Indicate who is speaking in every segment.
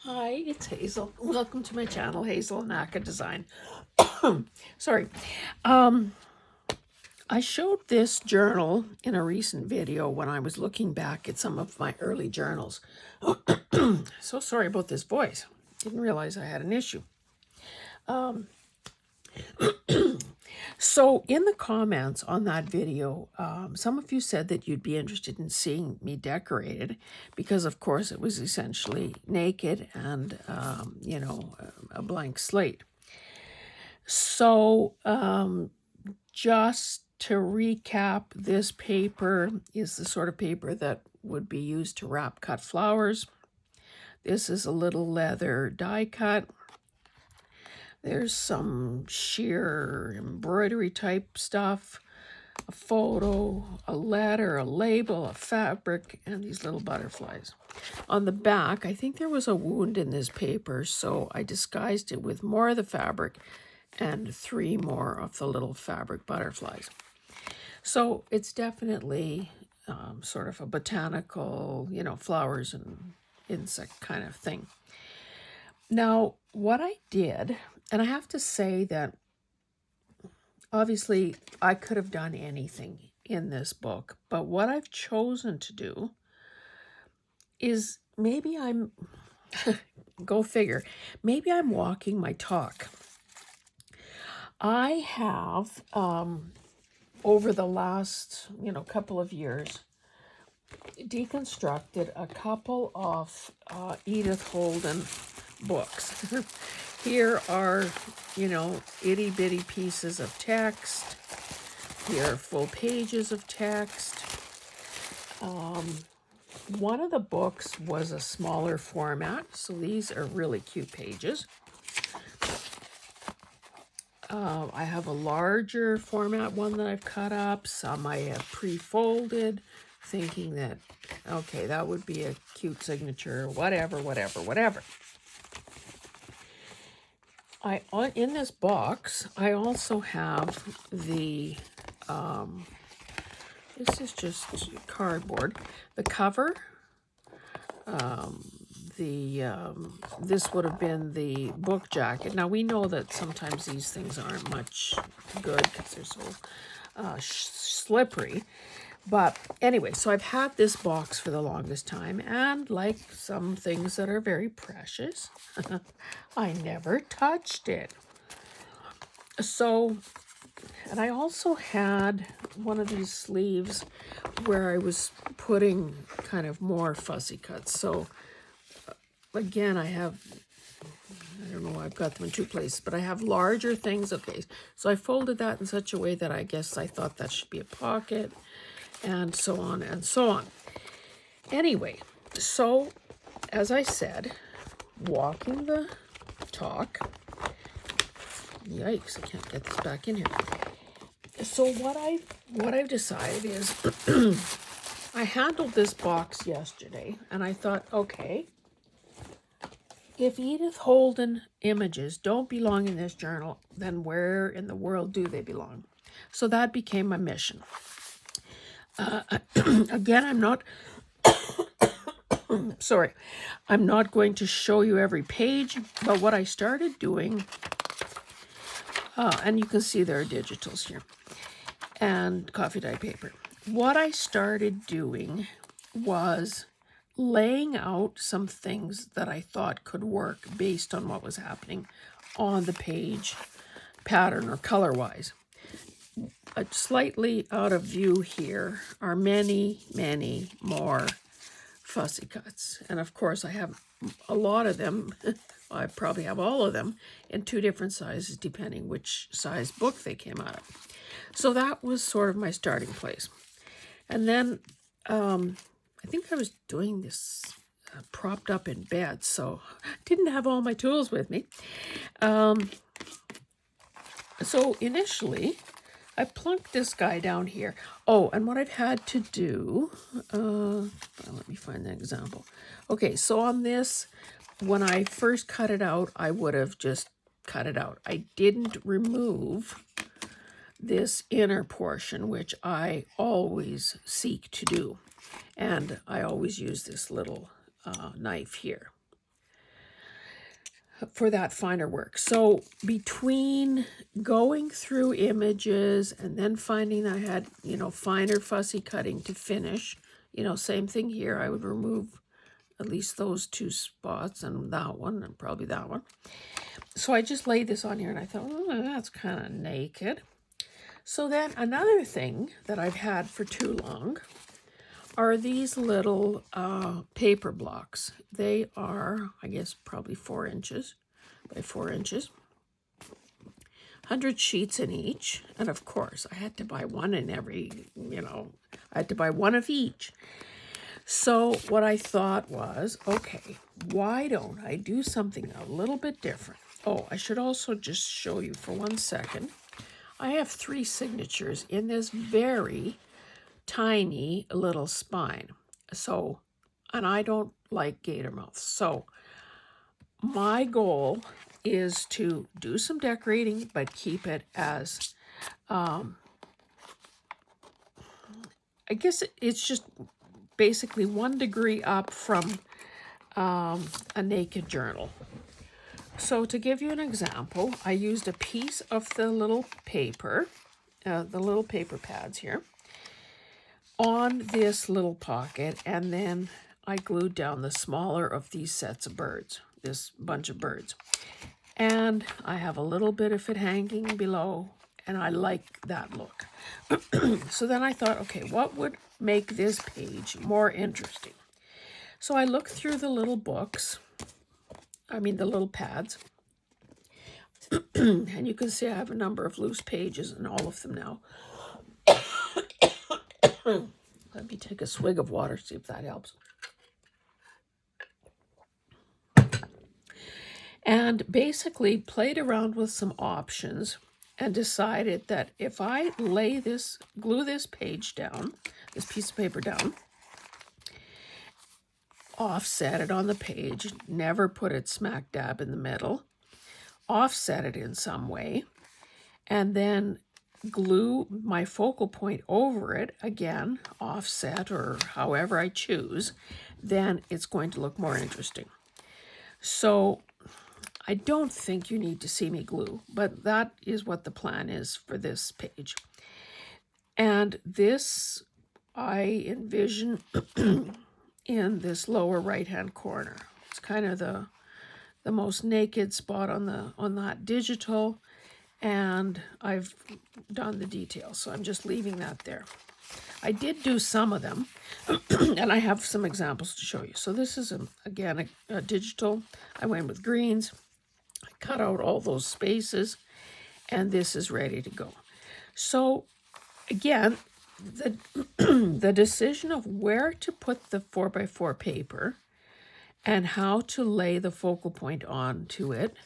Speaker 1: Hi, it's Hazel. Welcome to my channel, Hazel and Aka Design. Sorry. Um, I showed this journal in a recent video when I was looking back at some of my early journals. So sorry about this voice. Didn't realize I had an issue. So in the comments on that video, some of you said that you'd be interested in seeing me decorated because, of course, it was essentially naked and, a blank slate. So just to recap, this paper is the sort of paper that would be used to wrap cut flowers. This is a little leather die cut. There's some sheer embroidery type stuff, a photo, a letter, a label, a fabric, and these little butterflies. On the back, I think there was a wound in this paper, so I disguised it with more of the fabric and 3 more of the little fabric butterflies. So it's definitely sort of a botanical, flowers and insect kind of thing. Now, what I did, and I have to say that obviously I could have done anything in this book, but what I've chosen to do is go figure, maybe I'm walking my talk. I have, over the last, couple of years, deconstructed a couple of Edith Holden books. Here are, itty bitty pieces of text. Here are full pages of text. One of the books was a smaller format, so these are really cute pages. I have a larger format one that I've cut up. Some I have pre-folded, thinking that, okay, that would be a cute signature, whatever. In this box, I also have the, this is just cardboard, the cover, this would have been the book jacket. Now, we know that sometimes these things aren't much good because they're so slippery. But anyway, so I've had this box for the longest time, and like some things that are very precious, I never touched it. So, and I also had one of these sleeves where I was putting kind of more fussy cuts. So again, I don't know why I've got them in 2 places, but I have larger things. Okay, so I folded that in such a way that I guess I thought that should be a pocket, and so on and so on. Anyway, so as I said, walking the talk. Yikes, I can't get this back in here. So what I've decided is I handled this box yesterday, and I thought, okay, if Edith Holden images don't belong in this journal, then where in the world do they belong? So that became my mission. Again, I'm not going to show you every page, but what I started doing, and you can see there are digitals here, and coffee dye paper. What I started doing was laying out some things that I thought could work based on what was happening on the page, pattern or color-wise. Slightly out of view here are many, many more fussy cuts. And of course, I have a lot of them. I probably have all of them in 2 different sizes, depending which size book they came out of. So that was sort of my starting place. And then I think I was doing this propped up in bed, so didn't have all my tools with me. So initially, I plunked this guy down here. Oh, and what I've had to do, let me find an example. Okay, so on this, when I first cut it out, I would have just cut it out. I didn't remove this inner portion, which I always seek to do. And I always use this little knife here. for that finer work. So between going through images and then finding I had, finer fussy cutting to finish, same thing here. I would remove at least those two spots and that one and probably that one. So I just laid this on here and I thought, oh, that's kind of naked. So then another thing that I've had for too long are these little paper blocks. They are, I guess, probably 4 inches by 4 inches. 100 sheets in each. And of course, I had to buy one in every, I had to buy one of each. So what I thought was, okay, why don't I do something a little bit different? Oh, I should also just show you for 1 second. I have 3 signatures in this very tiny little spine. So, and I don't like gator mouths. So my goal is to do some decorating, but keep it as, I guess it's just basically 1 degree up from a naked journal. So to give you an example, I used a piece of the little paper, the little paper pads here, on this little pocket, and then I glued down the smaller of these sets of birds, this bunch of birds. And I have a little bit of it hanging below, and I like that look. So then I thought, okay, what would make this page more interesting? So I looked through the little books, the little pads, and you can see I have a number of loose pages in all of them now. Let me take a swig of water, see if that helps. And basically played around with some options and decided that if I glue this page down, this piece of paper down, offset it on the page, never put it smack dab in the middle, offset it in some way, and then glue my focal point over it, again, offset or however I choose, then it's going to look more interesting. So I don't think you need to see me glue, but that is what the plan is for this page. And this I envision in this lower right-hand corner. It's kind of the most naked spot on that digital, and I've done the details, so I'm just leaving that there. I did do some of them, and I have some examples to show you. So this is, again, a digital. I went with greens. I cut out all those spaces, and this is ready to go. So, again, the decision of where to put the 4x4 paper and how to lay the focal point onto it.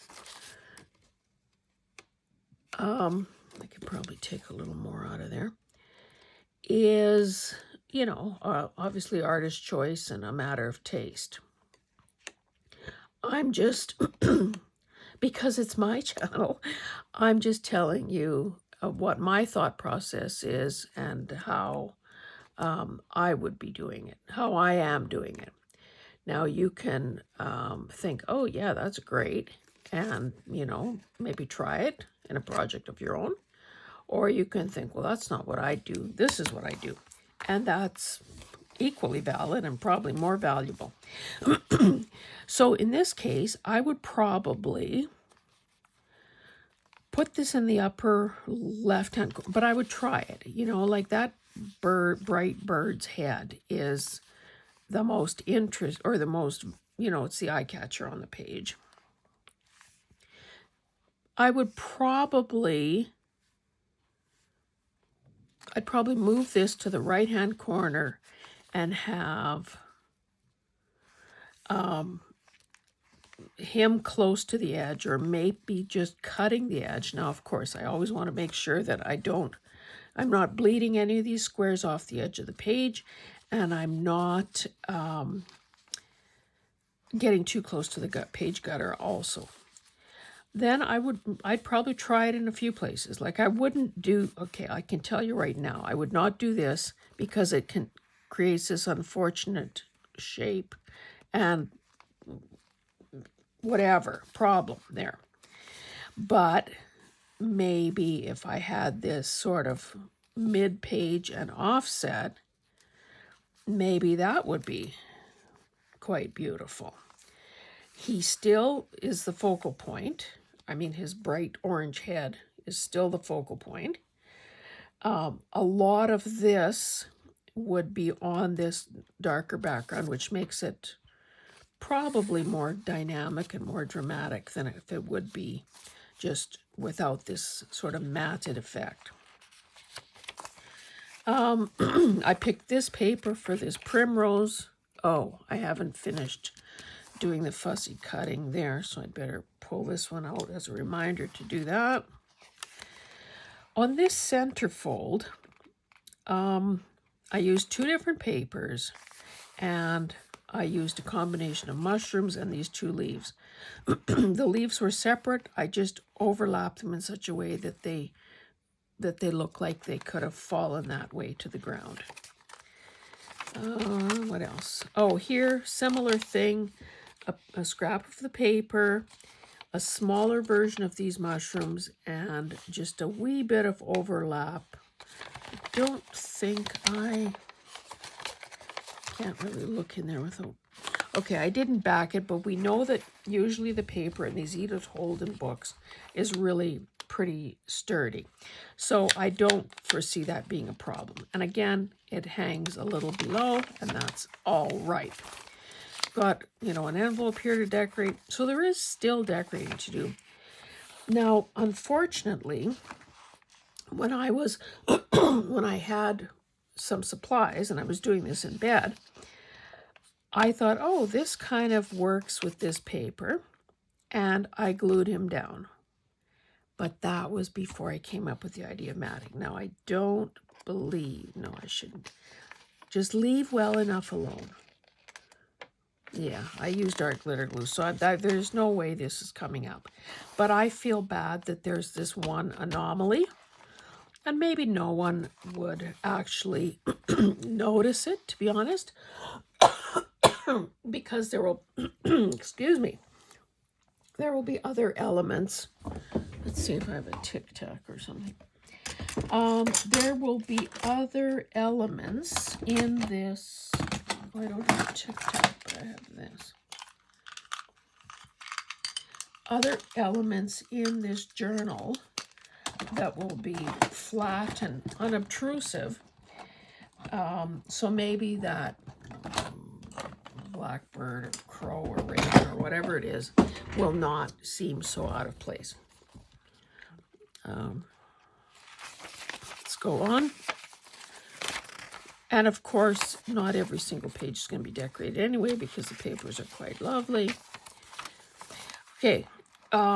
Speaker 1: I could probably take a little more out of there. Is, obviously artist choice and a matter of taste. I'm just, because it's my channel, I'm just telling you what my thought process is and how I would be doing it, how I am doing it. Now you can think, oh yeah, that's great, and maybe try it in a project of your own. Or you can think, well, that's not what I do. This is what I do. And that's equally valid and probably more valuable. So in this case, I would probably put this in the upper left-hand corner, but I would try it. Like that bright bird's head is the most the most, it's the eye catcher on the page. I'd probably move this to the right-hand corner and have him close to the edge, or maybe just cutting the edge. Now, of course, I always want to make sure that I'm not bleeding any of these squares off the edge of the page, and I'm not getting too close to the page gutter also. Then I'd probably try it in a few places. Like I wouldn't do, okay, I can tell you right now, I would not do this because it creates this unfortunate shape. And whatever problem there. But maybe if I had this sort of mid-page and offset, maybe that would be quite beautiful. He still is the focal point. I mean, his bright orange head is still the focal point. A lot of this would be on this darker background, which makes it probably more dynamic and more dramatic than if it would be just without this sort of matted effect. I picked this paper for this primrose. Oh, I haven't finished doing the fussy cutting there, so I'd better pull this one out as a reminder to do that. On this centerfold, I used 2 different papers, and I used a combination of mushrooms and these 2 leaves. The leaves were separate. I just overlapped them in such a way that they look like they could have fallen that way to the ground. What else? Oh, here, similar thing, a scrap of the paper, a smaller version of these mushrooms, and just a wee bit of overlap. I don't think I can't really look in there without... Okay, I didn't back it, but we know that usually the paper in these Edith Holden books is really pretty sturdy. So I don't foresee that being a problem. And again, it hangs a little below, and that's all right. Got, you know, an envelope here to decorate. So there is still decorating to do. Now, unfortunately, when I was, when I had some supplies and I was doing this in bed, I thought, oh, this kind of works with this paper, and I glued him down. But that was before I came up with the idea of matting. Now, I don't believe, no, I shouldn't. Just leave well enough alone. Yeah, I used art glitter glue, so there's no way this is coming up. But I feel bad that there's this one anomaly, and maybe no one would actually notice it, to be honest. Because there will, excuse me, there will be other elements. Let's see if I have a Tic Tac or something. There will be other elements in this. Oh, I don't have a Tic Tac, but I have this. Other elements in this journal that will be flat and unobtrusive. So maybe that blackbird or crow or raven or whatever it is will not seem so out of place. Let's go on. And of course, not every single page is going to be decorated anyway because the papers are quite lovely. Okay,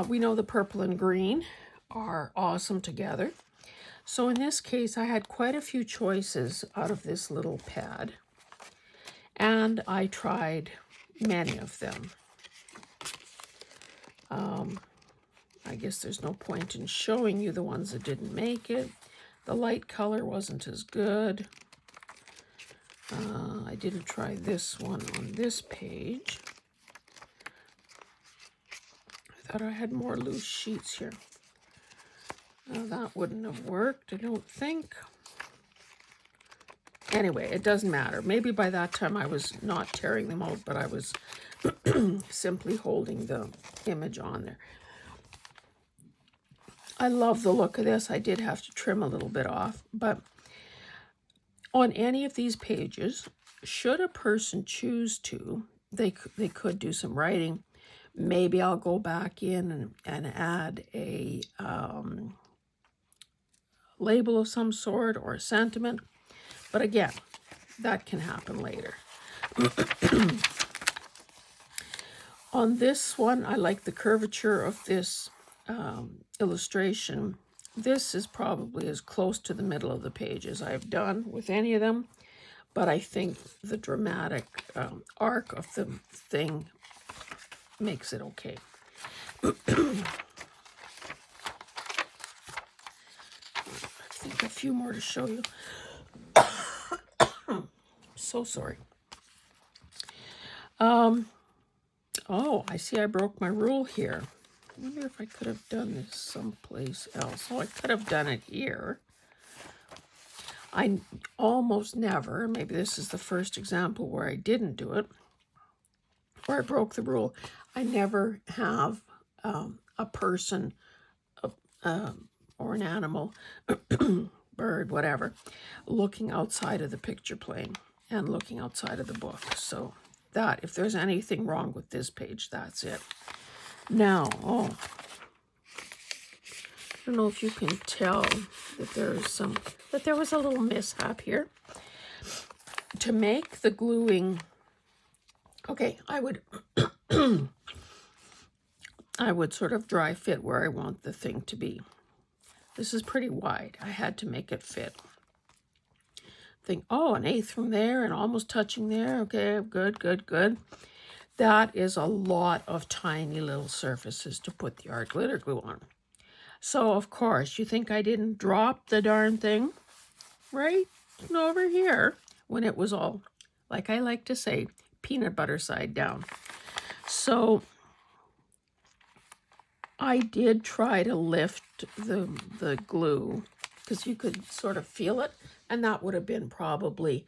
Speaker 1: we know the purple and green are awesome together. So in this case, I had quite a few choices out of this little pad. And I tried many of them. I guess there's no point in showing you the ones that didn't make it. The light color wasn't as good. I didn't try this one on this page. I thought I had more loose sheets here. That wouldn't have worked, I don't think. Anyway, it doesn't matter. Maybe by that time I was not tearing them out, but I was simply holding the image on there. I love the look of this. I did have to trim a little bit off, but on any of these pages, should a person choose to, they could do some writing. Maybe I'll go back in and add a label of some sort or a sentiment. But again, that can happen later. On this one, I like the curvature of this illustration. This is probably as close to the middle of the page as I've done with any of them, but I think the dramatic arc of the thing makes it okay. I think a few more to show you. So sorry. Oh, I see I broke my rule here. I wonder if I could have done this someplace else. Oh, I could have done it here. I almost never, maybe this is the first example where I didn't do it, where I broke the rule. I never have a person or an animal, bird, whatever, looking outside of the picture plane and looking outside of the book. So that, if there's anything wrong with this page, that's it. Now, I don't know if you can tell that there was a little mishap here. To make the gluing, okay, I would sort of dry fit where I want the thing to be. This is pretty wide. I had to make it fit. Think, oh, 1/8 from there and almost touching there. Okay, good, good, good. That is a lot of tiny little surfaces to put the art glitter glue on. So, of course, you think I didn't drop the darn thing right over here when it was all, like I like to say, peanut butter side down. So I did try to lift the glue because you could sort of feel it, and that would have been probably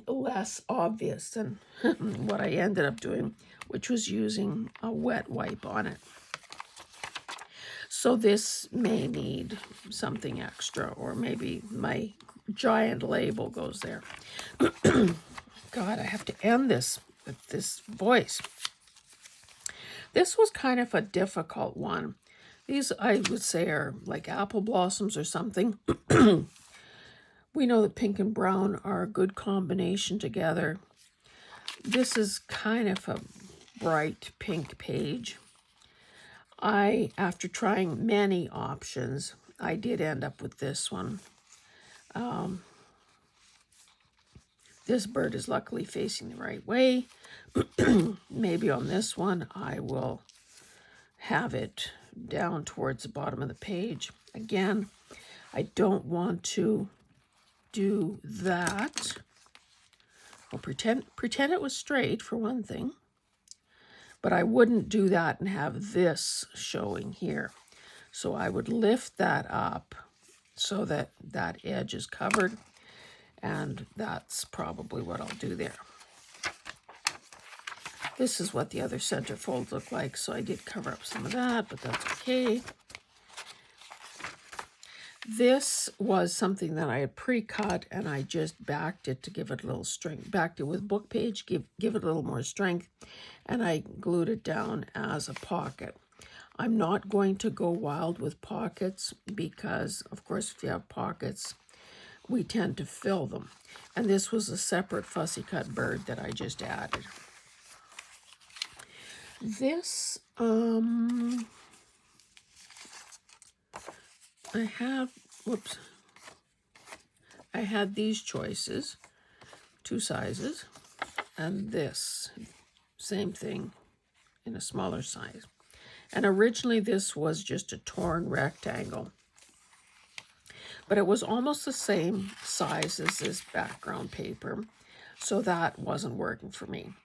Speaker 1: less obvious than what I ended up doing, which was using a wet wipe on it. So this may need something extra, or maybe my giant label goes there. God, I have to end this with this voice. This was kind of a difficult one. These, I would say, are like apple blossoms or something. We know that pink and brown are a good combination together. This is kind of a bright pink page. After trying many options, I did end up with this one. This bird is luckily facing the right way. Maybe on this one, I will have it down towards the bottom of the page. Again, I don't want to do that. I'll pretend it was straight for one thing, but I wouldn't do that and have this showing here. So I would lift that up so that that edge is covered, and that's probably what I'll do there. This is what the other center folds look like, so I did cover up some of that, but that's okay. This was something that I had pre-cut, and I just backed it to give it a little strength. Backed it with book page, give it a little more strength, and I glued it down as a pocket. I'm not going to go wild with pockets because, of course, if you have pockets, we tend to fill them. And this was a separate fussy cut bird that I just added. This, I had these choices, 2 sizes, and this, same thing in a smaller size. And originally this was just a torn rectangle, but it was almost the same size as this background paper, so that wasn't working for me.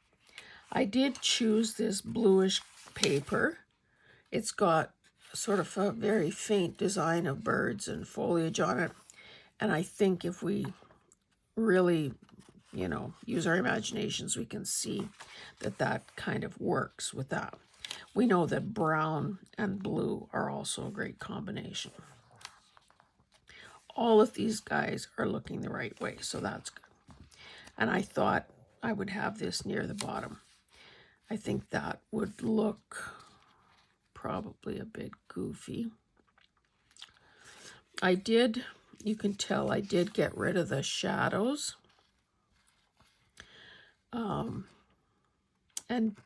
Speaker 1: I did choose this bluish paper. It's got sort of a very faint design of birds and foliage on it. And I think if we really, use our imaginations, we can see that that kind of works with that. We know that brown and blue are also a great combination. All of these guys are looking the right way, so that's good. And I thought I would have this near the bottom. I think that would look probably a bit goofy. You can tell I did get rid of the shadows and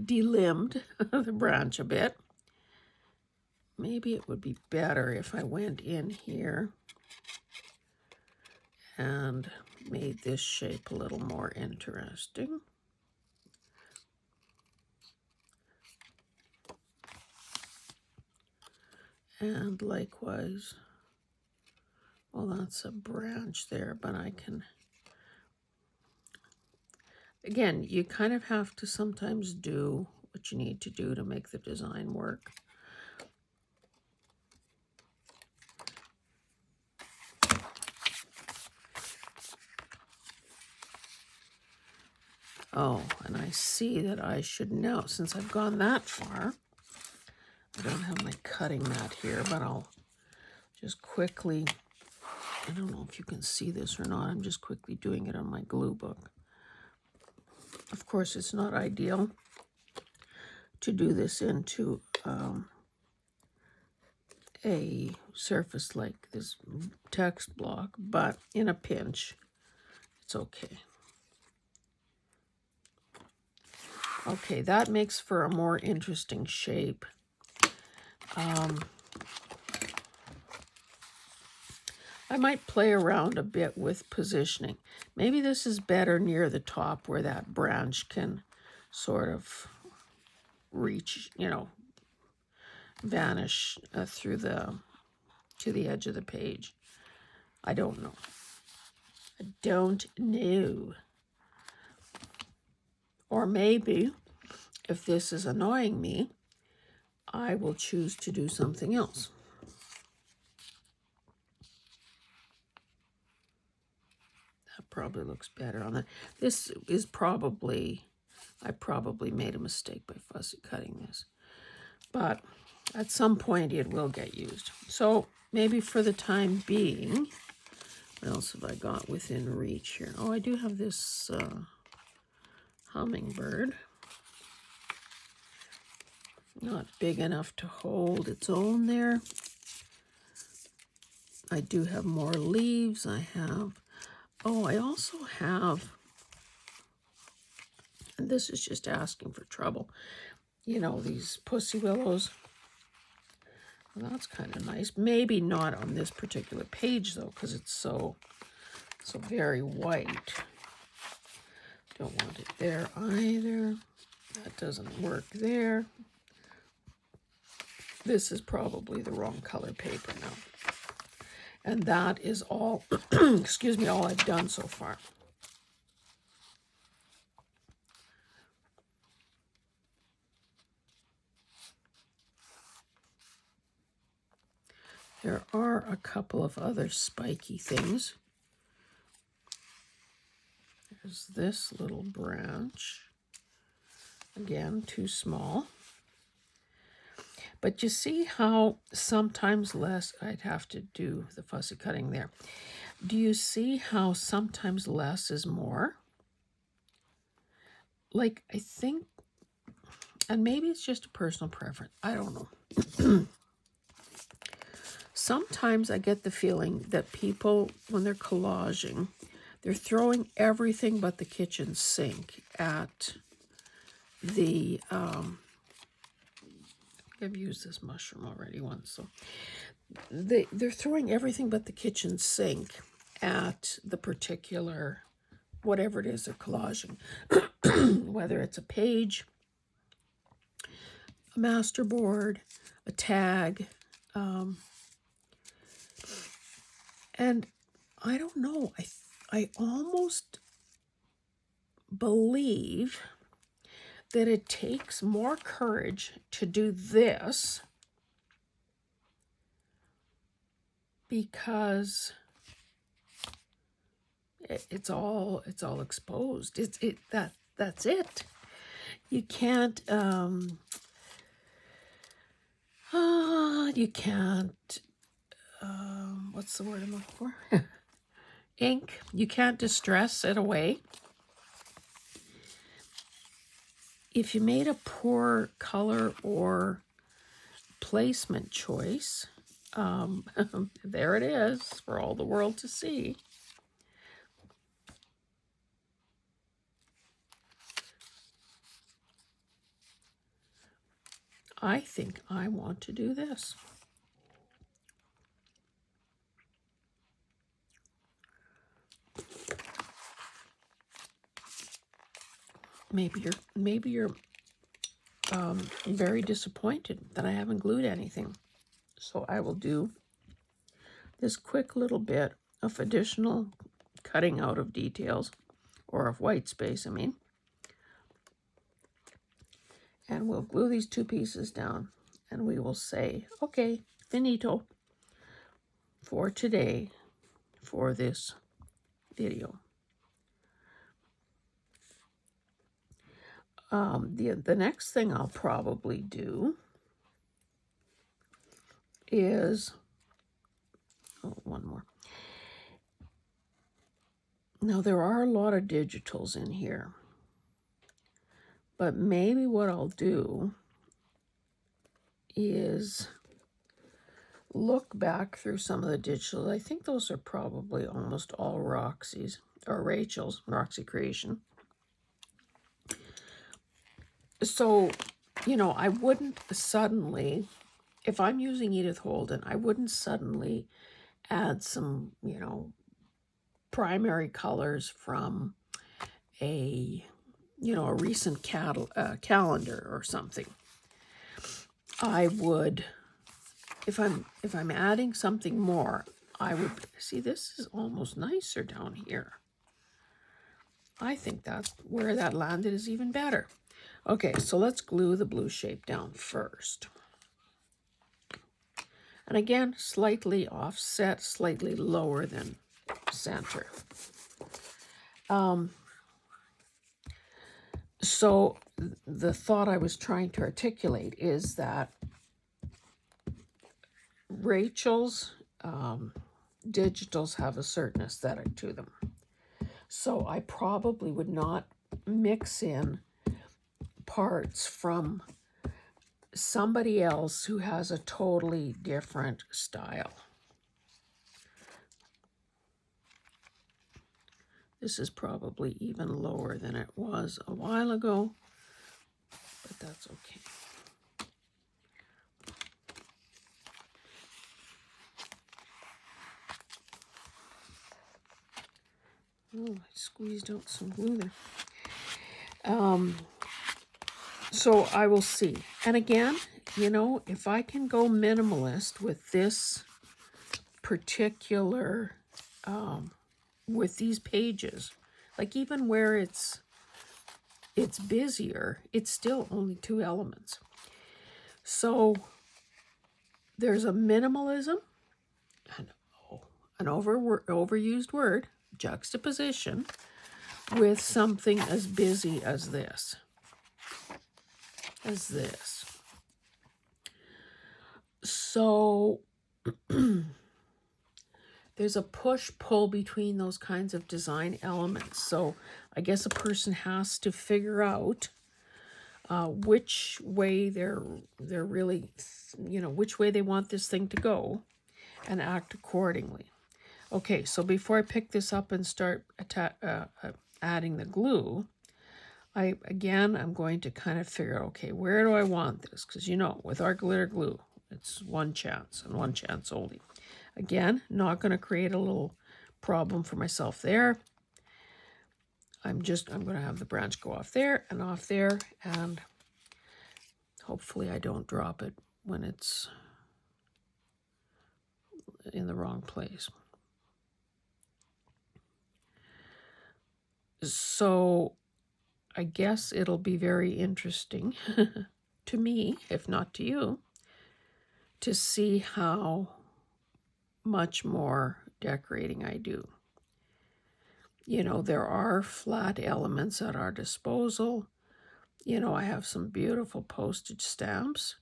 Speaker 1: delimbed the branch a bit. Maybe it would be better if I went in here and made this shape a little more interesting. And likewise, well, that's a branch there, but I can, again, you kind of have to sometimes do what you need to do to make the design work. Oh, and I see that I should know, since I've gone that far, I don't have my cutting mat here, but I'll just quickly, I don't know if you can see this or not, I'm just quickly doing it on my glue book. Of course, it's not ideal to do this into a surface like this text block, but in a pinch, it's okay. Okay, that makes for a more interesting shape. I might play around a bit with positioning. Maybe this is better near the top where that branch can sort of reach, you know, vanish through to the edge of the page. I don't know. I don't know. Or maybe, if this is annoying me, I will choose to do something else. That probably looks better on that. This is probably, I probably made a mistake by fussy cutting this. But at some point it will get used. So maybe for the time being, what else have I got within reach here? Oh, I do have this hummingbird. Not big enough to hold its own there. I do have more leaves. I also have, and this is just asking for trouble, you know, these pussy willows. Well, that's kind of nice. Maybe not on this particular page, though, because it's so very white. Don't want it there either. That doesn't work there. This is probably the wrong color paper now. And that is all, excuse me, all I've done so far. There are a couple of other spiky things. There's this little branch. Again, too small. But you see how sometimes less, I'd have to do the fussy cutting there. Do you see how sometimes less is more? Like, I think, and maybe it's just a personal preference, I don't know. Sometimes I get the feeling that people, when they're collaging, they're throwing everything but the kitchen sink at the, I've used this mushroom already once, so they're throwing everything but the kitchen sink at the particular, whatever it is they're collaging, whether it's a page, a masterboard, a tag, and I don't know, I almost believe that it takes more courage to do this because it's all exposed. That's it. You can't what's the word I'm looking for? Ink. You can't distress it away. If you made a poor color or placement choice, there it is for all the world to see. I think I want to do this. Maybe you're very disappointed that I haven't glued anything. So I will do this quick little bit of additional cutting out of details, or of white space, I mean. And we'll glue these two pieces down, and we will say, okay, finito for today, for this video. The next thing I'll probably do is, one more. Now there are a lot of digitals in here, but maybe what I'll do is look back through some of the digitals. I think those are probably almost all Roxy's, or Rachel's, Roxy Creation. So, you know, I wouldn't suddenly, if I'm using Edith Holden, I wouldn't suddenly add some, you know, primary colors from a, you know, a recent calendar or something. I would, if I'm adding something more, I would, see, this is almost nicer down here. I think that's where that landed is even better. Okay, so let's glue the blue shape down first. And again, slightly offset, slightly lower than center. So the thought I was trying to articulate is that Rachel's digitals have a certain aesthetic to them. So I probably would not mix in parts from somebody else who has a totally different style. This is probably even lower than it was a while ago, but that's okay. Oh, I squeezed out some glue there. So I will see. And again, you know, if I can go minimalist with this particular, with these pages, like even where it's busier, it's still only 2 elements. So there's a minimalism, an overused word, juxtaposition, with something as busy as this. So there's a push-pull between those kinds of design elements. So I guess a person has to figure out which way they're really, you know, which way they want this thing to go and act accordingly. Okay, so before I pick this up and start adding the glue, I'm going to kind of figure out, okay, where do I want this? Because, you know, with our glitter glue, it's one chance and one chance only. Again, not going to create a little problem for myself there. I'm going to have the branch go off there, and hopefully I don't drop it when it's in the wrong place. So I guess it'll be very interesting to me, if not to you, to see how much more decorating I do. You know, there are flat elements at our disposal. You know, I have some beautiful postage stamps.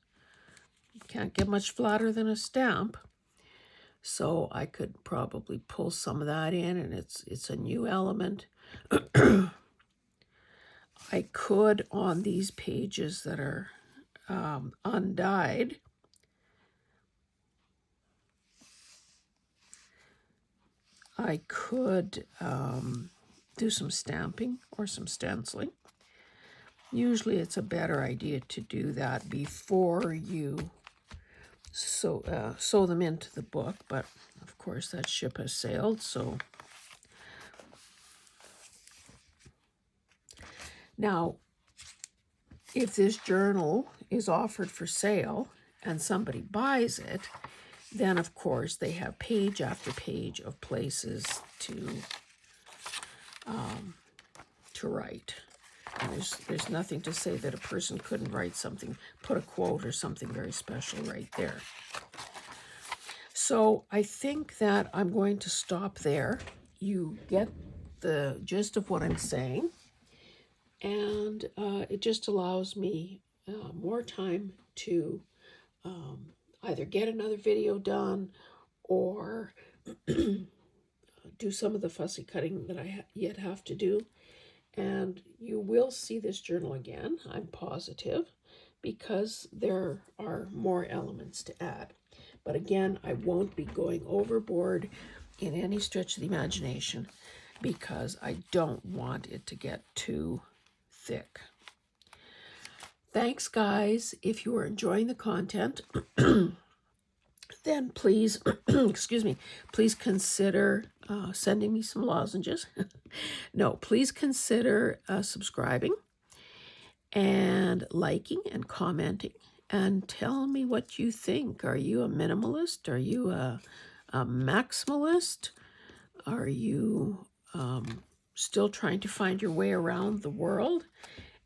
Speaker 1: Can't get much flatter than a stamp. So I could probably pull some of that in, and it's a new element. I could, on these pages that are undyed, I could do some stamping or some stenciling. Usually it's a better idea to do that before you sew them into the book, but of course that ship has sailed, so. Now, if this journal is offered for sale and somebody buys it, then of course they have page after page of places to write. And there's nothing to say that a person couldn't write something, put a quote or something very special right there. So I think that I'm going to stop there. You get the gist of what I'm saying. And it just allows me more time to either get another video done or do some of the fussy cutting that I yet have to do. And you will see this journal again, I'm positive, because there are more elements to add. But again, I won't be going overboard in any stretch of the imagination because I don't want it to get too thick. Thanks, guys. If you are enjoying the content, then please, excuse me, please consider sending me some lozenges. No, please consider subscribing and liking and commenting and tell me what you think. Are you a minimalist? Are you a maximalist? Are you still trying to find your way around the world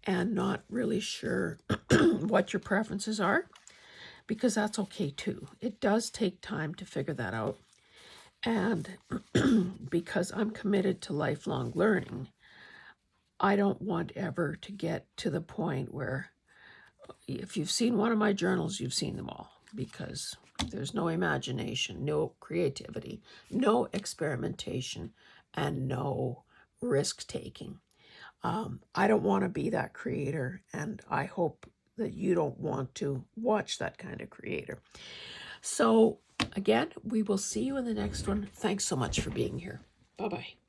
Speaker 1: and not really sure what your preferences are? Because that's okay too. It does take time to figure that out. And because I'm committed to lifelong learning, I don't want ever to get to the point where if you've seen one of my journals, you've seen them all, because there's no imagination, no creativity, no experimentation, and no risk-taking. I don't want to be that creator, and I hope that you don't want to watch that kind of creator. So again, we will see you in the next one. Thanks so much for being here. Bye-bye.